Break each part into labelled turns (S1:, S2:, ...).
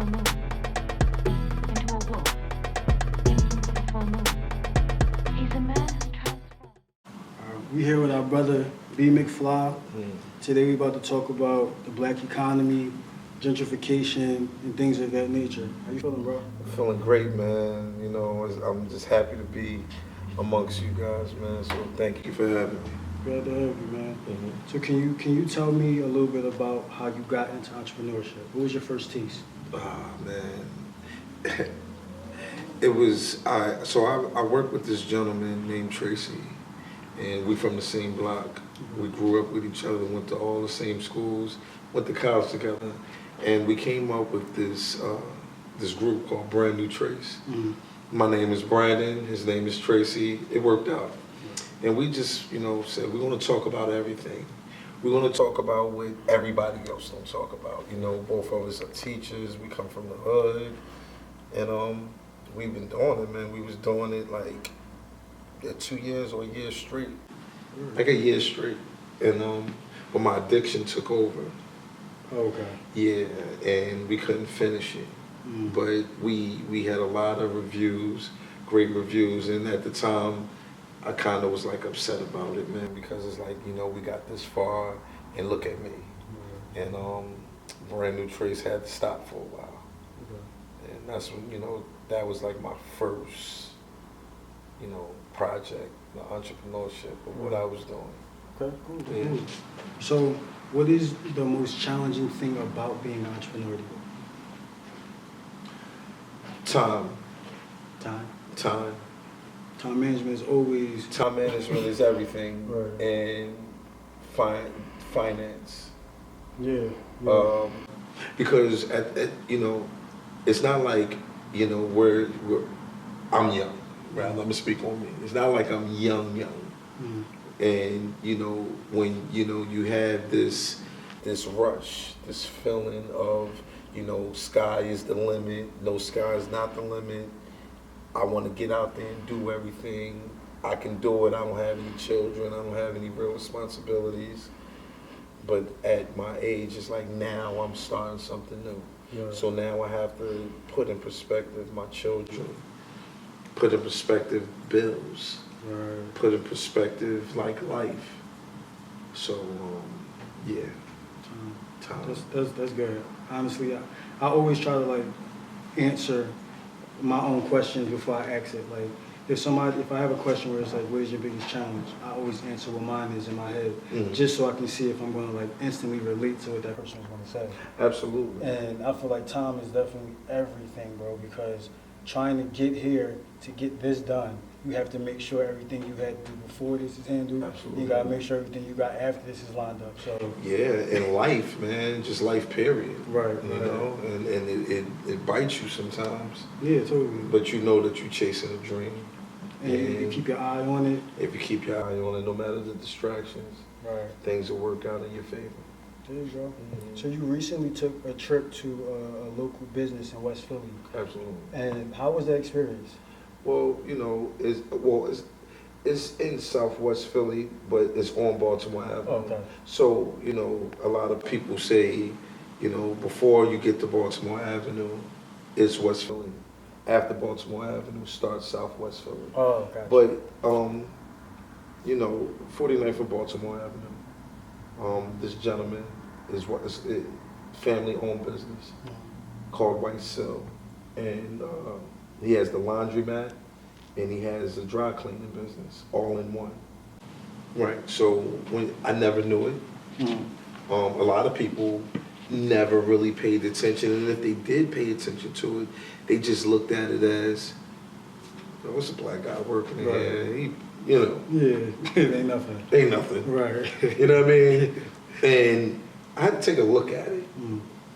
S1: We here with our brother Bmcfly. Today we about to talk about the black economy, gentrification, and things of that nature. How you feeling, bro?
S2: I'm feeling great, man. You know, I'm just happy to be amongst you guys, man. So thank you for having me.
S1: Glad to have you, man. So can you tell me a little bit about how you got into entrepreneurship? What was your first taste?
S2: Man, it was I worked with this gentleman named Tracy, and we from the same block. We grew up with each other, went to all the same schools, went to college together, and we came up with this group called Brand New Trace. My name is Brandon, his name is Tracy. It worked out. And we just, said, we're gonna talk about everything. We're gonna talk about what everybody else don't talk about. You know, both of us are teachers, we come from the hood, and we've been doing it, man. We was doing it like 2 years or a year straight. Like a year straight. And but my addiction took over.
S1: Okay.
S2: Yeah, and we couldn't finish it. But we had a lot of reviews, great reviews, and at the time I kind of was like upset about it, man, because it's like, we got this far and look at me. And Brand New Trace had to stop for a while. And that's when, that was like my first, project, the entrepreneurship of what I was doing.
S1: Okay, cool.
S2: Yeah.
S1: Cool. So what is the most challenging thing about being an entrepreneur?
S2: Time.
S1: Time management is always...
S2: Time management is everything.
S1: Right.
S2: And finance.
S1: Yeah.
S2: Because, it's not like, we're I'm young, right? I'm gonna speak on me. It's not like I'm young. And, when, you have this rush, this feeling of, sky is the limit, no, sky is not the limit. I want to get out there and do everything. I can do it. I don't have any children. I don't have any real responsibilities. But at my age, it's like now I'm starting something new. Yeah. So now I have to put in perspective my children, put in perspective bills, right. Put in perspective like life. So, yeah. Time.
S1: That's good. Honestly, I always try to answer my own questions before I ask it. Like if I have a question where it's like, what is your biggest challenge? I always answer what mine is in my head, just so I can see if I'm going to instantly relate to what that person is going to say.
S2: Absolutely.
S1: And I feel like time is definitely everything, bro, because trying to get here, to get this done, you have to make sure everything you had to do before this is handled.
S2: Absolutely.
S1: You got to make sure everything you got after this is lined up. So
S2: yeah, in life, man, just life period.
S1: Right.
S2: You know, and it bites you sometimes.
S1: Yeah, totally.
S2: But you know that you're chasing a dream.
S1: And you keep your eye on it.
S2: If you keep your eye on it, no matter the distractions,
S1: right,
S2: things will work out in your favor.
S1: There you go. So you recently took a trip to a local business in West Philly.
S2: Absolutely.
S1: And how was that experience?
S2: Well, it's in Southwest Philly, but it's on Baltimore Avenue.
S1: Okay.
S2: So, a lot of people say, before you get to Baltimore Avenue, it's West Philly. After Baltimore Avenue starts Southwest Philly.
S1: Oh, gotcha.
S2: But, 49th of Baltimore Avenue, this gentleman is family-owned business called White Sill. And he has the laundromat and he has a dry cleaning business, all in one. Right, so when I never knew it. A lot of people never really paid attention, and if they did pay attention to it, they just looked at it as, what's a black guy working in here?
S1: Yeah, it ain't nothing.
S2: Ain't nothing.
S1: Right.
S2: You know what I mean? And I had to take a look at it.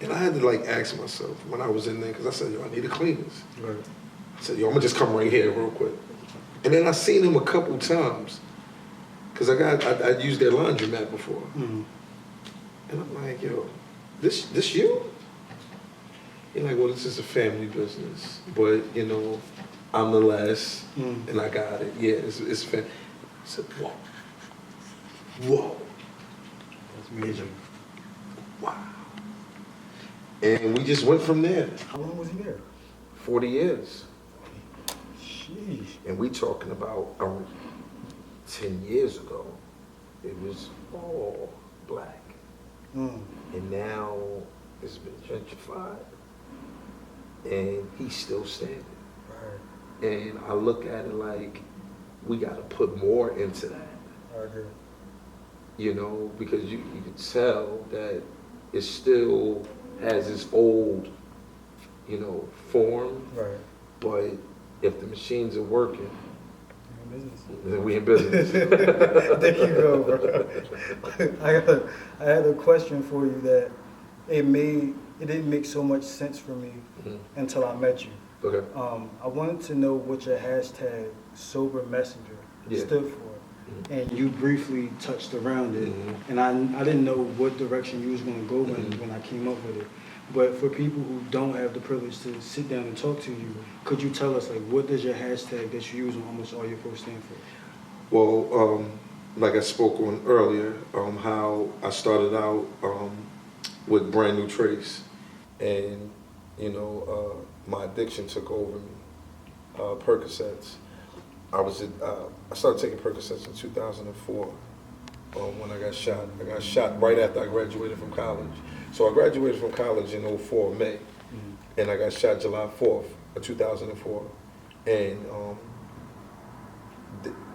S2: And I had to ask myself when I was in there, because I said, I need a cleaners.
S1: Right.
S2: I said, I'm gonna just come right here real quick. And then I seen him a couple times, because I used their laundromat before. And I'm like, yo, this you? He's like, well, this is a family business, but I'm the last, and I got it. Yeah, it's family. I said, whoa.
S1: That's amazing.
S2: Wow. And we just went from there.
S1: How long was he there?
S2: 40 years.
S1: Jeez.
S2: And we talking about 10 years ago, it was all black. And now it's been gentrified. And he's still standing.
S1: Right.
S2: And I look at it like we got to put more into that.
S1: I agree.
S2: You know, because you can tell that it still has its old, you know, form.
S1: Right.
S2: But if the machines are working, then we in
S1: business.
S2: business.
S1: There you go, bro. I had a question for you that it didn't make so much sense for me until I met you.
S2: Okay.
S1: I wanted to know what your hashtag sober messenger stood for. And you briefly touched around it, and I didn't know what direction you was going to go in when I came up with it. But for people who don't have the privilege to sit down and talk to you, could you tell us, like, what does your hashtag that you use on almost all your posts stand for?
S2: Well, like I spoke on earlier, how I started out with Brand New Trace, and you know, my addiction took over me. Percocets. I started taking Percocets in 2004 when I got shot. I got shot right after I graduated from college. So I graduated from college in 04, May, and I got shot July 4th of 2004. And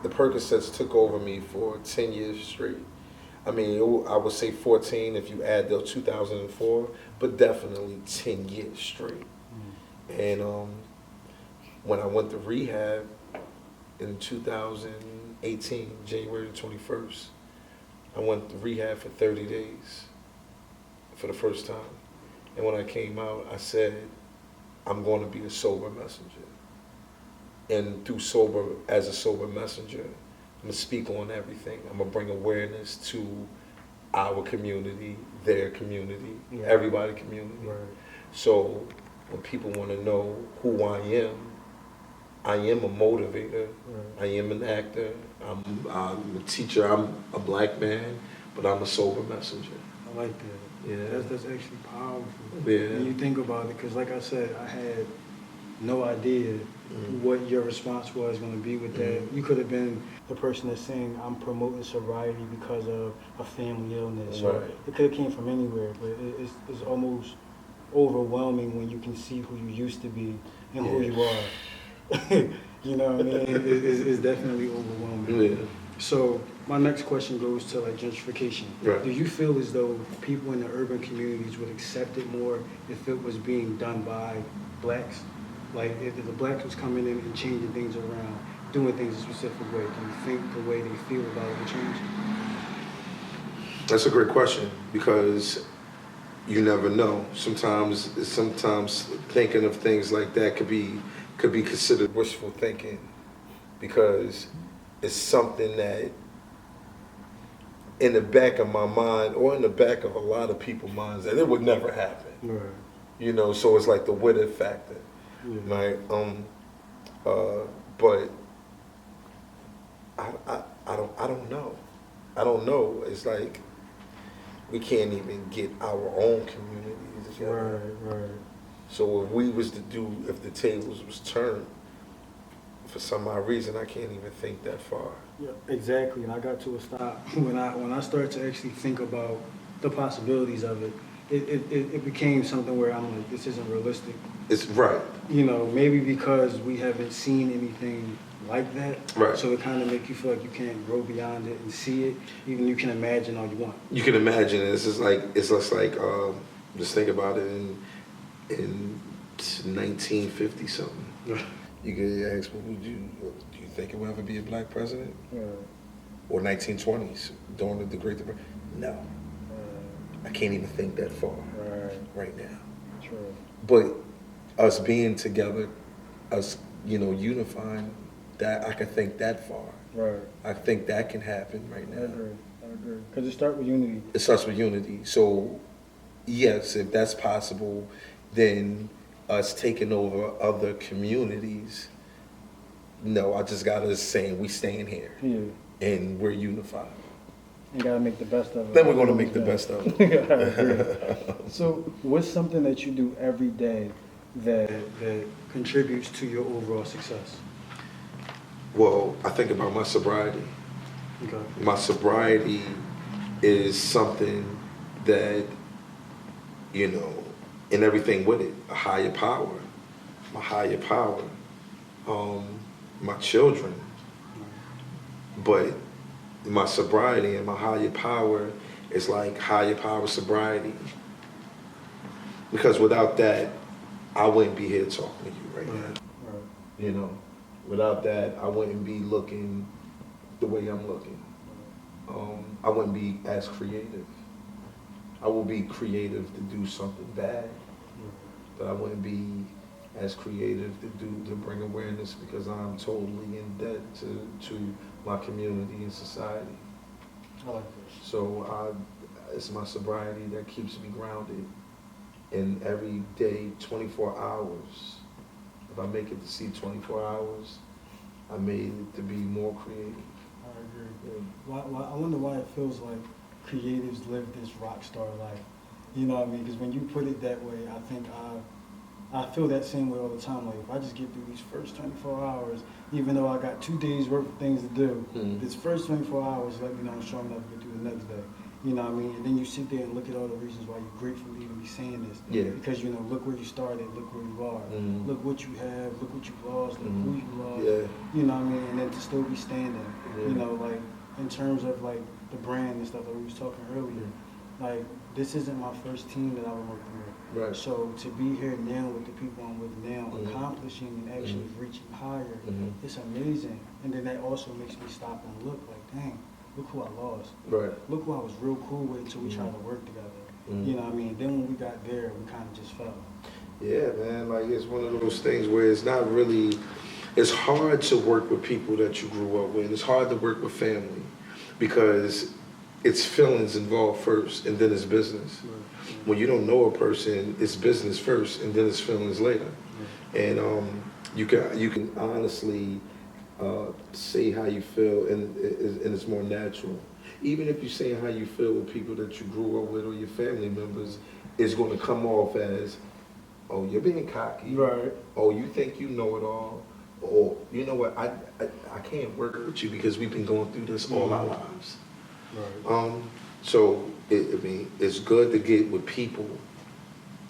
S2: the Percocets took over me for 10 years straight. I mean, I would say 14 if you add the 2004, but definitely 10 years straight. And when I went to rehab in 2018, January 21st, I went to rehab for 30 days for the first time. And when I came out, I said, I'm going to be a sober messenger. And as a sober messenger, I'm going to speak on everything. I'm going to bring awareness to our community, their community, everybody's community. Right. So when people want to know who I am a motivator. Right. I am an actor. I'm a teacher. I'm a black man, but I'm a sober messenger.
S1: I like that.
S2: Yeah.
S1: That's actually powerful.
S2: Yeah.
S1: When you think about it, because like I said, I had no idea what your response was going to be with that. You could have been the person that's saying, I'm promoting sobriety because of a family illness.
S2: Right.
S1: Or it could have came from anywhere, but it's almost overwhelming when you can see who you used to be and who you are. You know what I mean? It's definitely overwhelming.
S2: Yeah.
S1: So my next question goes to like gentrification.
S2: Right.
S1: Do you feel as though people in the urban communities would accept it more if it was being done by blacks? Like if the blacks was coming in and changing things around, doing things a specific way, do you think the way they feel about it would change?
S2: That's a great question because you never know. Sometimes thinking of things like that could be considered wishful thinking because it's something that in the back of my mind or in the back of a lot of people's minds that it would never happen.
S1: Right.
S2: You know, so it's like the what if factor.
S1: Yeah.
S2: Right? But I don't know. I don't know. It's like we can't even get our own communities together.
S1: Right.
S2: So if the tables was turned, for some odd reason, I can't even think that far.
S1: Yeah, exactly. And I got to a stop when I started to actually think about the possibilities of it. It became something where I'm like, this isn't realistic.
S2: It's right.
S1: You know, maybe because we haven't seen anything like that.
S2: Right.
S1: So it kind of makes you feel like you can't grow beyond it and see it. Even you can imagine all you want.
S2: You can imagine it. It's just like just think about it in 1950 something. You could ask, well, do you think it will ever be a black president? Or 1920s during the Great Depression? No. I can't even think that far right now.
S1: True.
S2: But us being together, us, unifying, that I can think that far.
S1: Right.
S2: I think that can happen right now.
S1: I agree. Because it starts with unity.
S2: It starts with unity. So, yes, if that's possible, then us taking over other communities, no, I just got us saying we staying here.
S1: Yeah.
S2: And we're unified.
S1: and gotta make the best of it.
S2: Then we're gonna make the best of it.
S1: I agree. So, what's something that you do every day that contributes to your overall success?
S2: Well, I think about my sobriety.
S1: Okay.
S2: My sobriety is something that, you know, and everything with it, a higher power, my higher power, my children, but my sobriety and my higher power is like higher power sobriety. Because without that, I wouldn't be here talking to you right now.
S1: Right.
S2: You know, without that, I wouldn't be looking the way I'm looking. I wouldn't be as creative. I will be creative to do something bad, but I wouldn't be as creative to bring awareness because I'm totally in debt to my community and society.
S1: I like this.
S2: So it's my sobriety that keeps me grounded. And every day, 24 hours, if I make it to see 24 hours, I made it to be more creative.
S1: I agree. Why, I wonder why it feels like creatives live this rock star life. You know what I mean? Because when you put it that way, I think I feel that same way all the time. Like if I just get through these first 24 hours, even though I got 2 days worth of things to do, this first 24 hours let me know I'm strong enough to get through the next day. You know what I mean? And then you sit there and look at all the reasons why you're grateful to even be saying this.
S2: Yeah.
S1: Because, you know, look where you started, look where you are. Look what you have, look what you've lost, look who you lost.
S2: Yeah.
S1: You know what I mean? And then to still be standing. You know, like, in terms of, like, the brand and stuff that we was talking earlier, like, this isn't my first team that I've been working with.
S2: Right.
S1: So to be here now with the people I'm with now, accomplishing and actually reaching higher, it's amazing. And then that also makes me stop and look like, dang, look who I lost.
S2: Right.
S1: Look who I was real cool with until we tried to work together. You know what I mean? Then when we got there, we kind of just fell.
S2: Yeah, man, like it's one of those things where it's not really, it's hard to work with people that you grew up with. It's hard to work with family because it's feelings involved first and then it's business. When you don't know a person, it's business first and then it's feelings later. And you can honestly say how you feel and it's more natural. Even if you say how you feel with people that you grew up with or your family members, it's going to come off as, oh, you're being cocky.
S1: Right.
S2: Oh, you think you know it all. Or, you know what, I can't work with you because we've been going through this all our lives.
S1: Right.
S2: So, I mean, it's good to get with people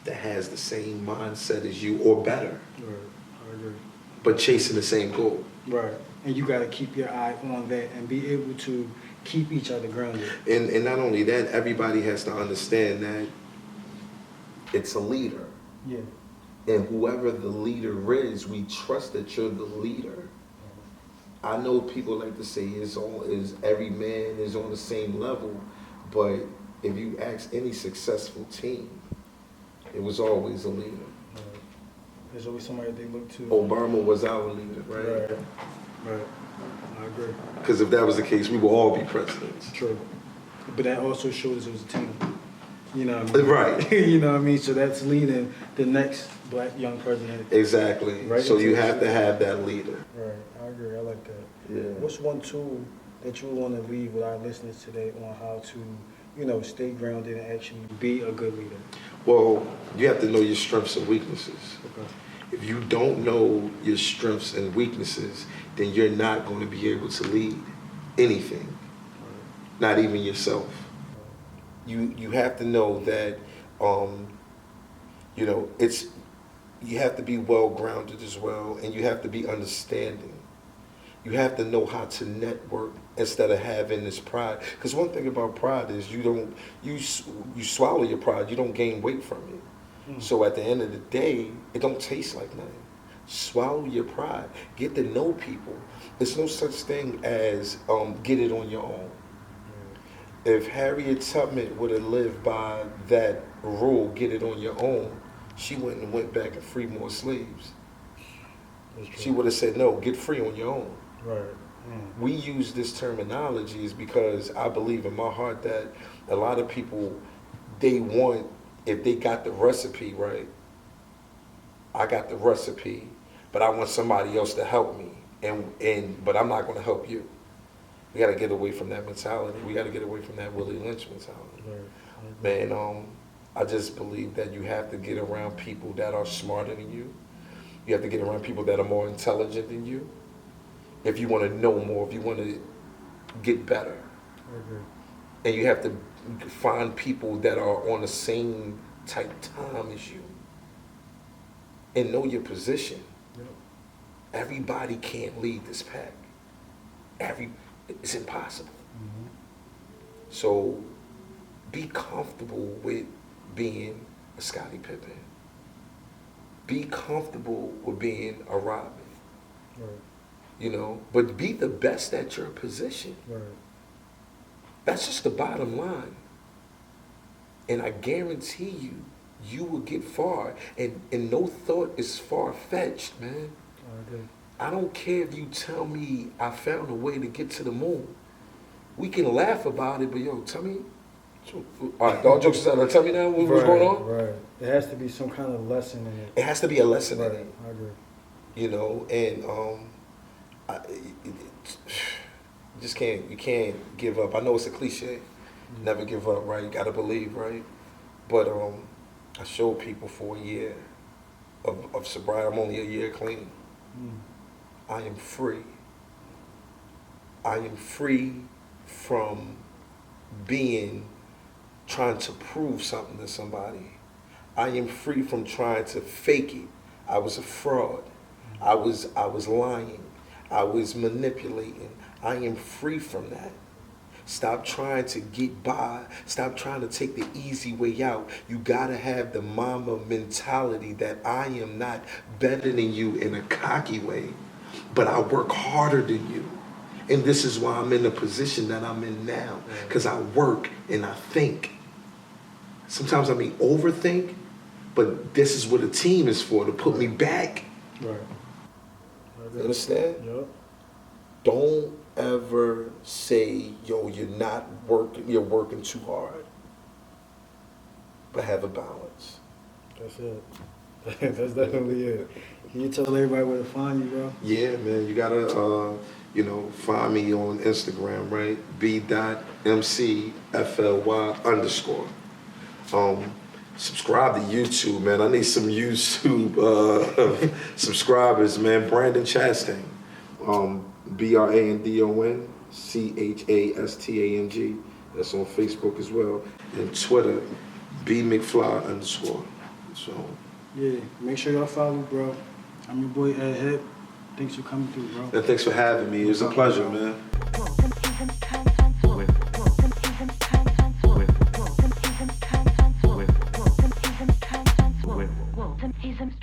S2: that has the same mindset as you or better,
S1: Right. I agree.
S2: but chasing the same goal.
S1: Right. And you got to keep your eye on that and be able to keep each other grounded.
S2: And not only that, everybody has to understand that it's a leader.
S1: Yeah.
S2: And whoever the leader is, we trust that you're the leader. I know people like to say every man is on the same level, but if you ask any successful team, it was always a leader.
S1: Right. There's always somebody they look to.
S2: Obama was our leader, right?
S1: Right. Right. I agree.
S2: Because if that was the case, we would all be presidents.
S1: True. But that also shows it was a team. You know what I mean?
S2: Right.
S1: You know what I mean? So that's leading the next black young president.
S2: Exactly.
S1: Right.
S2: So you have to have that leader.
S1: Right. I agree. I like that.
S2: Yeah.
S1: What's one tool that you want to leave with our listeners today on how to, you know, stay grounded and actually be a good leader?
S2: Well, you have to know your strengths and weaknesses.
S1: Okay.
S2: If you don't know your strengths and weaknesses, then you're not going to be able to lead anything, not even yourself. You have to know that, you know, you have to be well-grounded as well, and you have to be understanding. You have to know how to network instead of having this pride. Because one thing about pride is you swallow your pride, you don't gain weight from it. So at the end of the day, it don't taste like nothing. Swallow your pride. Get to know people. There's no such thing as get it on your own. If Harriet Tubman would have lived by that rule, get it on your own, she wouldn't have went back and freed more slaves. She would have said, no, get free on your own.
S1: Right.
S2: We use this terminology is because I believe in my heart that a lot of people, they want, if they got the recipe right, I got the recipe, but I want somebody else to help me, but I'm not going to help you. We got to get away from that mentality. We got to get away from that Willie Lynch mentality. Man, I just believe that you have to get around people that are smarter than you. You have to get around people that are more intelligent than you. If you want to know more, if you want to get better.
S1: I agree.
S2: And you have to find people that are on the same type time as you. And know your position.
S1: Yep.
S2: Everybody can't lead this pack. It's impossible.
S1: Mm-hmm.
S2: So be comfortable with being a Scottie Pippen. Be comfortable with being a Robin.
S1: Right.
S2: You know, but be the best at your position.
S1: Right.
S2: That's just the bottom line. And I guarantee you, you will get far. And no thought is far-fetched, man.
S1: I agree.
S2: I don't care if you tell me I found a way to get to the moon. We can laugh about it, but yo, tell me. All right, all jokes aside, tell me now what's going on.
S1: Right. There has to be some kind of lesson in it.
S2: It has to be a lesson
S1: Right.
S2: in it.
S1: I agree.
S2: You know, and you can't give up. I know it's a cliche, never give up, right? You gotta believe, right? But I showed people for a year of sobriety. I'm only a year clean. I am free. I am free from trying to prove something to somebody. I am free from trying to fake it. I was a fraud. I was lying. I was manipulating. I am free from that. Stop trying to get by. Stop trying to take the easy way out. You gotta have the mama mentality that I am not better than you in a cocky way, but I work harder than you. And this is why I'm in the position that I'm in now, because I work and I think. Sometimes I may overthink, but this is what a team is for, to put me back.
S1: Right.
S2: You understand?
S1: Yep.
S2: Don't ever say, yo, you're working too hard. But have a balance.
S1: That's it. That's definitely it. Can you tell everybody where to find you, bro?
S2: Yeah, man, you gotta, find me on Instagram, right? B.McFly_. Subscribe to YouTube, man. I need some YouTube subscribers, man. Brandon Chastain. BrandonChastang. That's on Facebook as well. And Twitter, Bmcfly_. So.
S1: Yeah, make sure y'all follow, bro. I'm your boy Ed Hip. Thanks for coming through, bro.
S2: And thanks for having me. It was a pleasure, man.
S3: Isms